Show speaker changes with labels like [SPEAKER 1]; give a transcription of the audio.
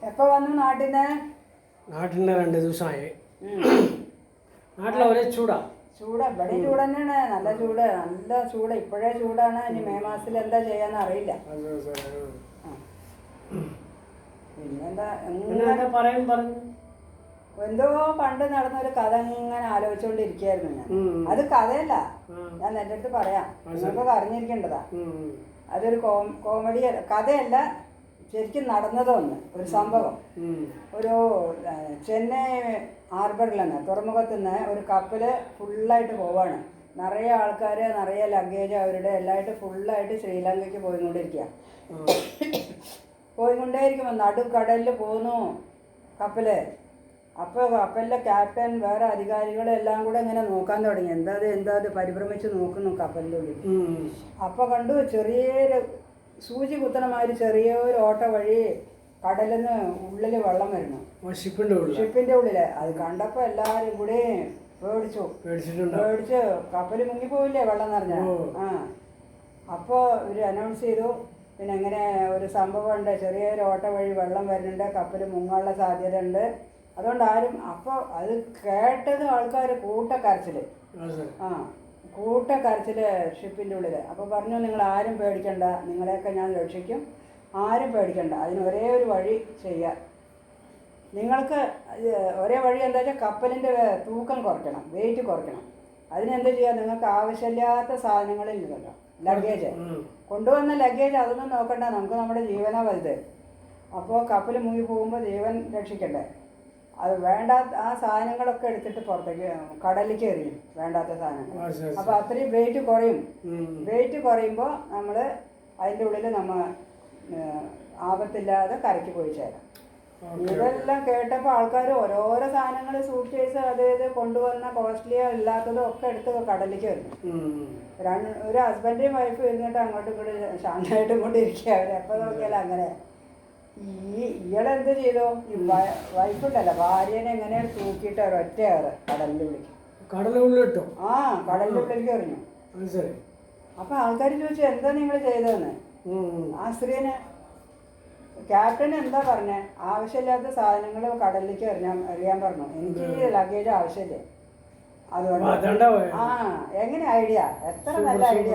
[SPEAKER 1] എപ്പോ വന്നു നാട്ടിന്ന്?
[SPEAKER 2] 2 ദിവസമായി. നാട്ടിലെ ഒരേ ചൂടാ.
[SPEAKER 1] ഇവിടെ ചൂട് തന്നെയാണ്. നല്ല ചൂട്. ഇപ്പോഴേ ചൂടാണ്. ഇനി മെയ് മാസത്തിൽ എന്താ ചെയ്യാന്ന് അറിയില്ല. പിന്നെന്താ എന്തോ പണ്ട് നടന്നൊരു കഥ ഇങ്ങനെ ആലോചിച്ചുകൊണ്ടിരിക്കുകയായിരുന്നു ഞാൻ. അത് കഥയല്ല, ഞാൻ എൻ്റെ അടുത്ത് പറയാം, നിങ്ങൾക്കൊക്കെ അറിഞ്ഞിരിക്കേണ്ടതാ. അതൊരു കോമഡി കഥയല്ല, ശരിക്കും നടന്നതൊന്ന് ഒരു സംഭവം. ഒരു ചെന്നൈ ഹാർബറിൽ നിന്ന്, തുറമുഖത്തു നിന്ന് ഒരു കപ്പൽ ഫുള്ളായിട്ട് പോവാണ്. നിറയെ ആൾക്കാർ, നിറയെ ലഗേജ് അവരുടെ എല്ലായിട്ട് ഫുള്ളായിട്ട് ശ്രീലങ്കയ്ക്ക് പോയിക്കൊണ്ടേയിരിക്കുമ്പോൾ നടുക്കടലിൽ പോന്നു കപ്പല്. അപ്പോൾ കപ്പലിലെ ക്യാപ്റ്റൻ വേറെ അധികാരികളെല്ലാം കൂടെ ഇങ്ങനെ നോക്കാൻ തുടങ്ങി. എന്താ പരിഭ്രമിച്ച് നോക്കുന്നു കപ്പലിൻ്റെ ഉള്ളിൽ. അപ്പോൾ കണ്ടു ചെറിയൊരു സൂചി കുത്തണമാതിരി ചെറിയൊരു ഓട്ട വഴി കടലിൽ നിന്ന് ഉള്ളിൽ വെള്ളം വരുന്നു, ഷിപ്പിൻ്റെ ഉള്ളില്. അത് കണ്ടപ്പോൾ എല്ലാവരും കൂടി പേടിച്ച് കപ്പൽ മുങ്ങിപ്പോയില്ലേ വെള്ളം നിറഞ്ഞ. അപ്പോൾ ഇവർ അനൗൺസ് ചെയ്തു, പിന്നെ ഇങ്ങനെ ഒരു സംഭവം ഉണ്ട്, ചെറിയൊരു ഓട്ട വഴി വെള്ളം വരുന്നുണ്ട്, കപ്പൽ മുങ്ങാനുള്ള സാധ്യത ഉണ്ട്. അതുകൊണ്ട് ആരും, അപ്പോൾ അത് കേട്ടത് ആൾക്കാർ കൂട്ടക്കരച്ചില് ഷിപ്പിൻ്റെ ഉള്ളിൽ. അപ്പോൾ പറഞ്ഞു, നിങ്ങൾ ആരും പേടിക്കണ്ട, നിങ്ങളെയൊക്കെ ഞാൻ രക്ഷിക്കും, ആരും പേടിക്കണ്ട. അതിന് ഒരേ ഒരു വഴി ചെയ്യാം. നിങ്ങൾക്ക് ഒരേ വഴി എന്താ വെച്ചാൽ കപ്പലിൻ്റെ തൂക്കം കുറയ്ക്കണം, വെയിറ്റ് കുറയ്ക്കണം. അതിനെന്താ ചെയ്യുക, നിങ്ങൾക്ക് ആവശ്യമില്ലാത്ത സാധനങ്ങളിൽ നിന്നല്ലോ ലഗേജ് കൊണ്ടുവന്ന ലഗേജ് അതൊന്നും നോക്കണ്ട, നമുക്ക് നമ്മുടെ ജീവനാ വലുത്. അപ്പോൾ കപ്പൽ മുങ്ങി പോകുമ്പോൾ ജീവൻ രക്ഷിക്കണ്ടേ, അത് വേണ്ടാത്ത ആ സാധനങ്ങളൊക്കെ എടുത്തിട്ട് പുറത്തേക്ക് കടലിലേക്ക് എറിയും, വേണ്ടാത്ത സാധനങ്ങൾ. അപ്പോൾ അത്രയും വെയിറ്റ് കുറയും. വെയിറ്റ് കുറയുമ്പോൾ നമ്മൾ അതിൻ്റെ ഉള്ളിൽ നമ്മൾ ആപത്തില്ലാതെ കരയ്ക്ക് പോയി ചേരാം. ഇതെല്ലാം കേട്ടപ്പോൾ ആൾക്കാർ ഓരോരോ സാധനങ്ങൾ സൂട്ട് കേസ് ഇത് കൊണ്ടുവന്ന കോസ്റ്റ്ലിയോ ഇല്ലാത്തതും ഒക്കെ എടുത്ത് കടലിലേക്ക് വരുന്നു. ഒരു ഹസ്ബൻഡും വൈഫും ഇരുന്നിട്ട് അങ്ങോട്ടും ഇങ്ങോട്ടും ശാന്തമായിട്ടും കൊണ്ടിരിക്കുക. അവർ എപ്പോൾ നോക്കിയാലും അങ്ങനെ. ഇയാളെന്ത് ചെയ്തു, ഈ വൈഫുണ്ടല്ലോ ഭാര്യനെ എങ്ങനെ തൂക്കിയിട്ട് ഒരൊറ്റ കടലിൻ്റെ ഉള്ളിലേക്ക്
[SPEAKER 2] കടലിട്ടോ.
[SPEAKER 1] കടലിൻ്റെ ഉള്ളിലേക്ക് എറിഞ്ഞു. അപ്പൊ ആൾക്കാർ ചോദിച്ചു, എന്താ നിങ്ങൾ ചെയ്തതെന്ന്. ആ സ്ത്രീനെ ക്യാപ്റ്റൻ എന്താ പറഞ്ഞേ, ആവശ്യമില്ലാത്ത സാധനങ്ങൾ കടലിലേക്ക് എറിയാൻ പറഞ്ഞു. എനിക്ക് ഈ ലഗേജ് ആവശ്യമില്ലേ, അതുകൊണ്ട്. എങ്ങനെ ഐഡിയ, എത്ര നല്ല ഐഡിയ.